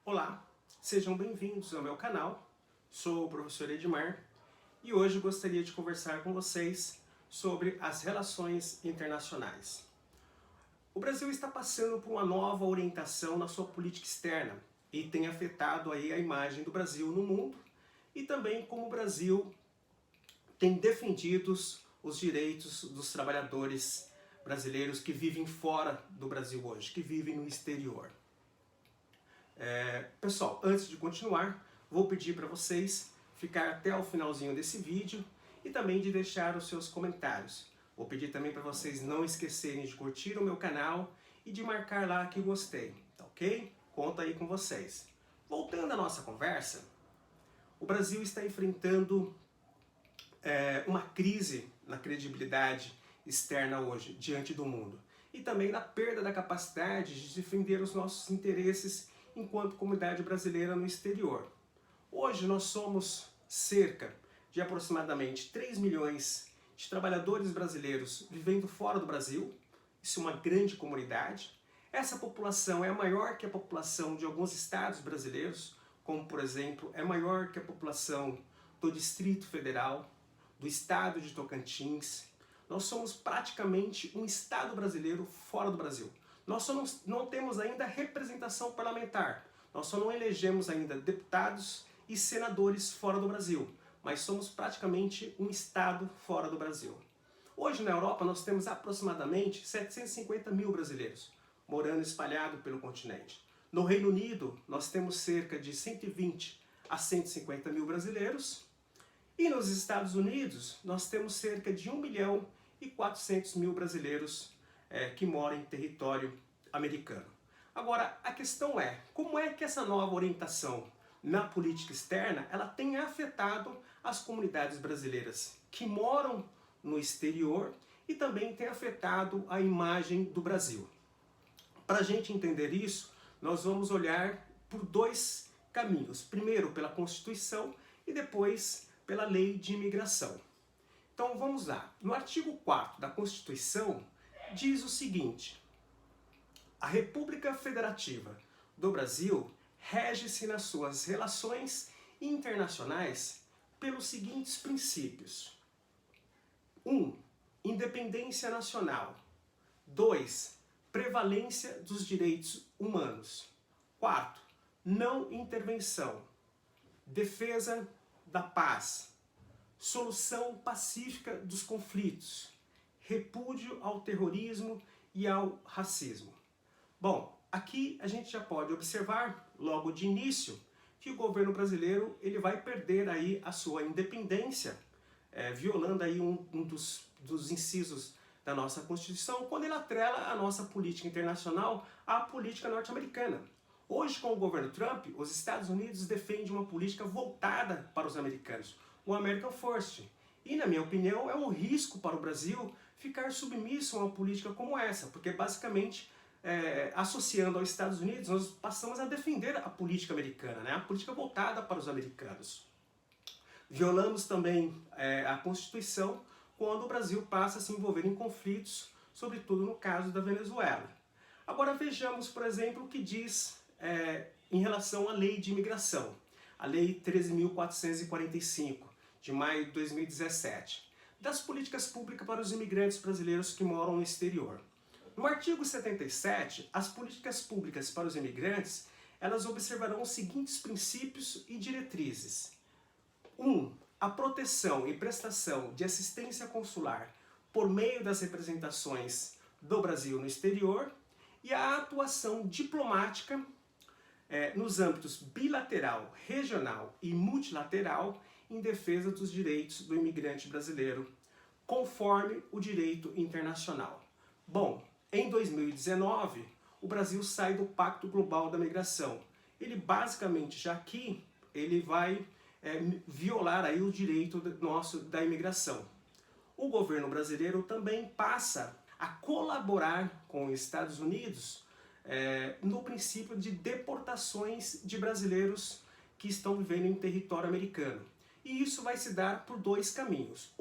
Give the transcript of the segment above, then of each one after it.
Olá, sejam bem-vindos ao meu canal. Sou o professor Edmar e hoje gostaria de conversar com vocês sobre as relações internacionais. O Brasil está passando por uma nova orientação na sua política externa e tem afetado aí a imagem do Brasil no mundo e também como o Brasil tem defendido os direitos dos trabalhadores brasileiros que vivem fora do Brasil hoje, que vivem no exterior. Pessoal, antes de continuar, vou pedir para vocês ficar até o finalzinho desse vídeo e também de deixar os seus comentários. Vou pedir também para vocês não esquecerem de curtir o meu canal e de marcar lá que gostei, tá ok? Conto aí com vocês. Voltando à nossa conversa, o Brasil está enfrentando uma crise na credibilidade externa hoje, diante do mundo. E também na perda da capacidade de defender os nossos interesses enquanto comunidade brasileira no exterior. Hoje nós somos cerca de aproximadamente 3 milhões de trabalhadores brasileiros vivendo fora do Brasil. Isso é uma grande comunidade. Essa população é maior que a população de alguns estados brasileiros, como por exemplo, é maior que a população do Distrito Federal, do estado de Tocantins. Nós somos praticamente um estado brasileiro fora do Brasil. Nós só não temos ainda representação parlamentar. Nós só não elegemos ainda deputados e senadores fora do Brasil. Mas somos praticamente um estado fora do Brasil. Hoje na Europa nós temos aproximadamente 750 mil brasileiros morando espalhado pelo continente. No Reino Unido nós temos cerca de 120 a 150 mil brasileiros. E nos Estados Unidos nós temos cerca de 1 milhão e 400 mil brasileiros que moram em território americano. Agora, a questão é, como é que essa nova orientação na política externa ela tem afetado as comunidades brasileiras que moram no exterior e também tem afetado a imagem do Brasil? Para a gente entender isso, nós vamos olhar por dois caminhos. Primeiro pela Constituição e depois pela Lei de Imigração. Então vamos lá. No artigo 4º da Constituição diz o seguinte: a República Federativa do Brasil rege-se nas suas relações internacionais pelos seguintes princípios. 1. Independência nacional. 2. Prevalência dos direitos humanos. 4. Não intervenção. Defesa da paz. Solução pacífica dos conflitos. Repúdio ao terrorismo e ao racismo. Bom, aqui a gente já pode observar, logo de início, que o governo brasileiro ele vai perder aí a sua independência, violando aí um dos incisos da nossa Constituição, quando ele atrela a nossa política internacional à política norte-americana. Hoje, com o governo Trump, os Estados Unidos defendem uma política voltada para os americanos, o American First. E, na minha opinião, é um risco para o Brasil ficar submisso a uma política como essa, porque basicamente, associando aos Estados Unidos, nós passamos a defender a política americana, né? A política voltada para os americanos. Violamos também a Constituição quando o Brasil passa a se envolver em conflitos, sobretudo no caso da Venezuela. Agora vejamos, por exemplo, o que diz em relação à Lei de Imigração, a Lei 13.445, de maio de 2017, das políticas públicas para os imigrantes brasileiros que moram no exterior. No artigo 77, as políticas públicas para os imigrantes, elas observarão os seguintes princípios e diretrizes. 1. A proteção e prestação de assistência consular por meio das representações do Brasil no exterior e a atuação diplomática nos âmbitos bilateral, regional e multilateral em defesa dos direitos do imigrante brasileiro, conforme o direito internacional. Bom, em 2019, o Brasil sai do Pacto Global da Migração. Ele basicamente, já aqui, ele vai violar aí o direito nosso da imigração. O governo brasileiro também passa a colaborar com os Estados Unidos no princípio de deportações de brasileiros que estão vivendo em território americano. E isso vai se dar por dois caminhos.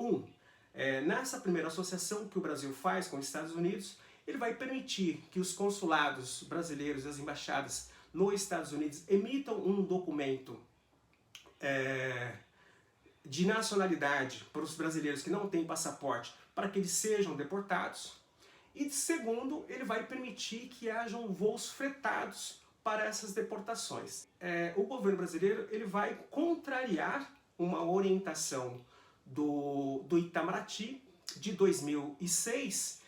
Nessa primeira associação que o Brasil faz com os Estados Unidos, ele vai permitir que os consulados brasileiros e as embaixadas nos Estados Unidos emitam um documento de nacionalidade para os brasileiros que não têm passaporte, para que eles sejam deportados. E segundo, ele vai permitir que hajam voos fretados para essas deportações. O governo brasileiro ele vai contrariar uma orientação do Itamaraty de 2006,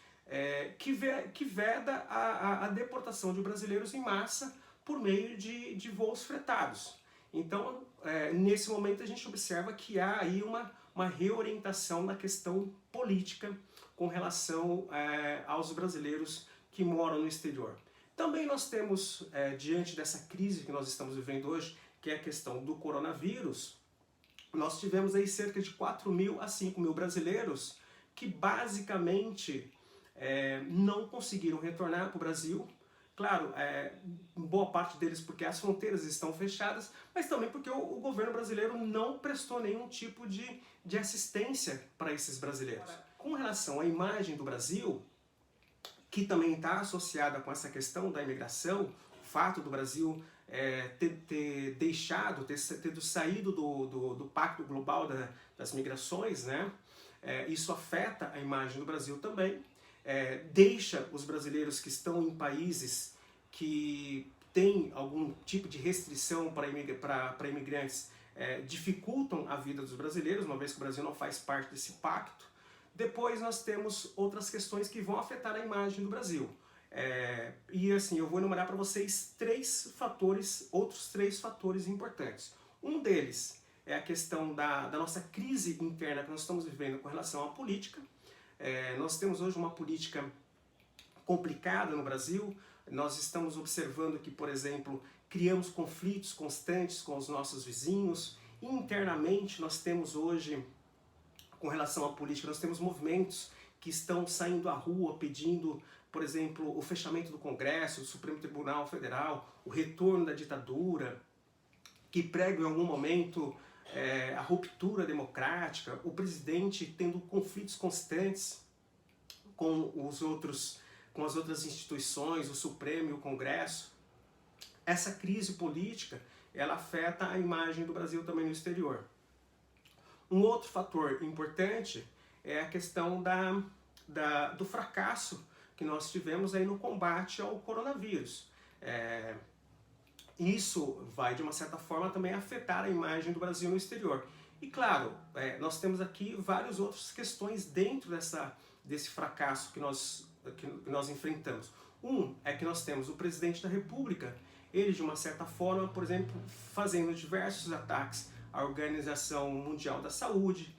que veda a deportação de brasileiros em massa por meio de voos fretados. Então, nesse momento a gente observa que há aí uma reorientação na questão política com relação aos brasileiros que moram no exterior. Também nós temos, diante dessa crise que nós estamos vivendo hoje, que é a questão do coronavírus, nós tivemos aí cerca de 4.000 a 5.000 brasileiros que basicamente não conseguiram retornar para o Brasil. Claro, boa parte deles porque as fronteiras estão fechadas, mas também porque o governo brasileiro não prestou nenhum tipo de assistência para esses brasileiros. Com relação à imagem do Brasil, que também está associada com essa questão da imigração, o fato do Brasil ter tido saído do Pacto Global das Migrações, né? Isso afeta a imagem do Brasil também. Deixa os brasileiros que estão em países que têm algum tipo de restrição para imigrantes, dificultam a vida dos brasileiros, uma vez que o Brasil não faz parte desse pacto. Depois nós temos outras questões que vão afetar a imagem do Brasil. E assim, eu vou enumerar para vocês outros três fatores importantes. Um deles é a questão da nossa crise interna que nós estamos vivendo com relação à política. Nós temos hoje uma política complicada no Brasil. Nós estamos observando que, por exemplo, criamos conflitos constantes com os nossos vizinhos. Internamente nós temos hoje, com relação à política, nós temos movimentos que estão saindo à rua pedindo, por exemplo, o fechamento do Congresso, do Supremo Tribunal Federal, o retorno da ditadura, que pregam em algum momento a ruptura democrática, o presidente tendo conflitos constantes com as outras instituições, o Supremo e o Congresso. Essa crise política, ela afeta a imagem do Brasil também no exterior. Um outro fator importante é a questão do fracasso que nós tivemos aí no combate ao coronavírus. Isso vai, de uma certa forma, também afetar a imagem do Brasil no exterior. E claro, nós temos aqui várias outras questões dentro desse fracasso que nós enfrentamos. Um é que nós temos o presidente da República, ele de uma certa forma, por exemplo, fazendo diversos ataques à Organização Mundial da Saúde,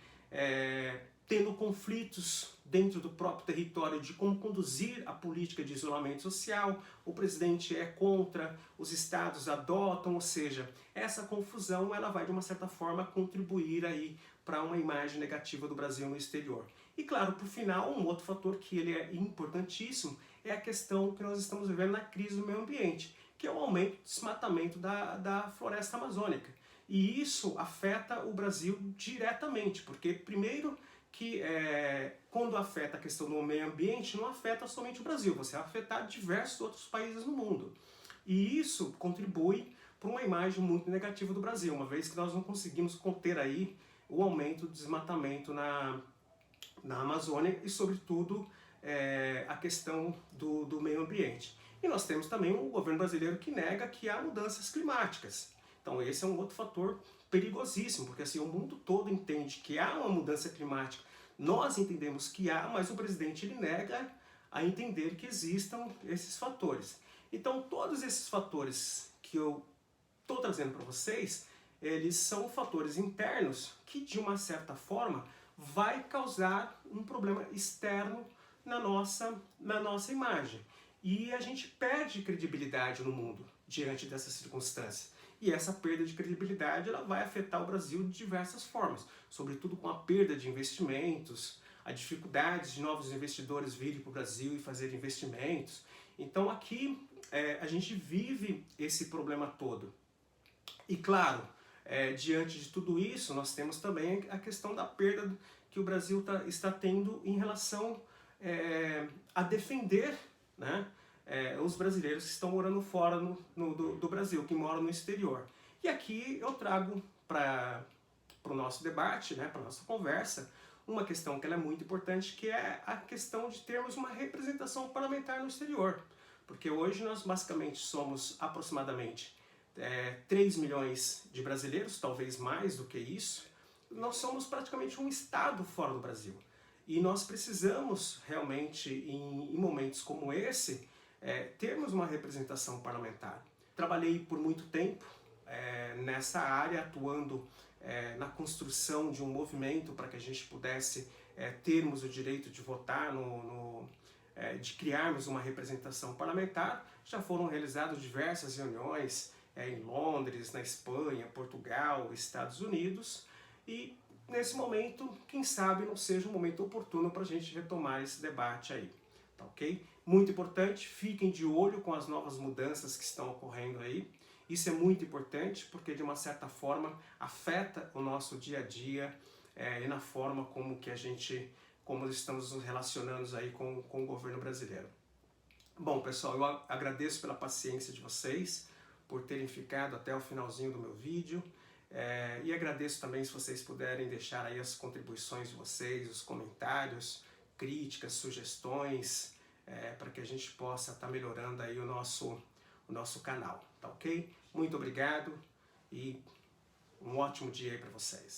tendo conflitos dentro do próprio território de como conduzir a política de isolamento social. O presidente é contra, os estados adotam, ou seja, essa confusão ela vai de uma certa forma contribuir aí para uma imagem negativa do Brasil no exterior. E claro, por final, um outro fator que ele é importantíssimo é a questão que nós estamos vivendo na crise do meio ambiente, que é o aumento do desmatamento da floresta amazônica. E isso afeta o Brasil diretamente, porque primeiro que quando afeta a questão do meio ambiente, não afeta somente o Brasil, você vai afetar diversos outros países no mundo. E isso contribui para uma imagem muito negativa do Brasil, uma vez que nós não conseguimos conter aí o aumento do desmatamento na Amazônia e, sobretudo, a questão do meio ambiente. E nós temos também um governo brasileiro que nega que há mudanças climáticas. Então esse é um outro fator perigosíssimo, porque assim, o mundo todo entende que há uma mudança climática, nós entendemos que há, mas o presidente ele nega a entender que existam esses fatores. Então todos esses fatores que eu estou trazendo para vocês, eles são fatores internos que de uma certa forma vai causar um problema externo na nossa imagem. E a gente perde credibilidade no mundo diante dessas circunstâncias. E essa perda de credibilidade ela vai afetar o Brasil de diversas formas, sobretudo com a perda de investimentos, a dificuldade de novos investidores virem para o Brasil e fazer investimentos. Então aqui a gente vive esse problema todo. E claro, diante de tudo isso, nós temos também a questão da perda que o Brasil está tendo em relação a defender, né, os brasileiros que estão morando fora do Brasil, que moram no exterior. E aqui eu trago para o nosso debate, né, para a nossa conversa, uma questão que ela é muito importante, que é a questão de termos uma representação parlamentar no exterior. Porque hoje nós basicamente somos aproximadamente 3 milhões de brasileiros, talvez mais do que isso. Nós somos praticamente um estado fora do Brasil. E nós precisamos realmente, em momentos como esse, termos uma representação parlamentar. Trabalhei por muito tempo nessa área, atuando na construção de um movimento para que a gente pudesse termos o direito de votar, de criarmos uma representação parlamentar. Já foram realizadas diversas reuniões em Londres, na Espanha, Portugal, Estados Unidos, e nesse momento, quem sabe não seja um momento oportuno para a gente retomar esse debate aí, tá ok? Muito importante, fiquem de olho com as novas mudanças que estão ocorrendo aí. Isso é muito importante porque, de uma certa forma, afeta o nosso dia a dia e na forma como estamos nos relacionando aí com o governo brasileiro. Bom, pessoal, eu agradeço pela paciência de vocês, por terem ficado até o finalzinho do meu vídeo. E agradeço também se vocês puderem deixar aí as contribuições de vocês, os comentários, críticas, sugestões, para que a gente possa estar melhorando aí o nosso canal, tá ok? Muito obrigado e um ótimo dia aí para vocês.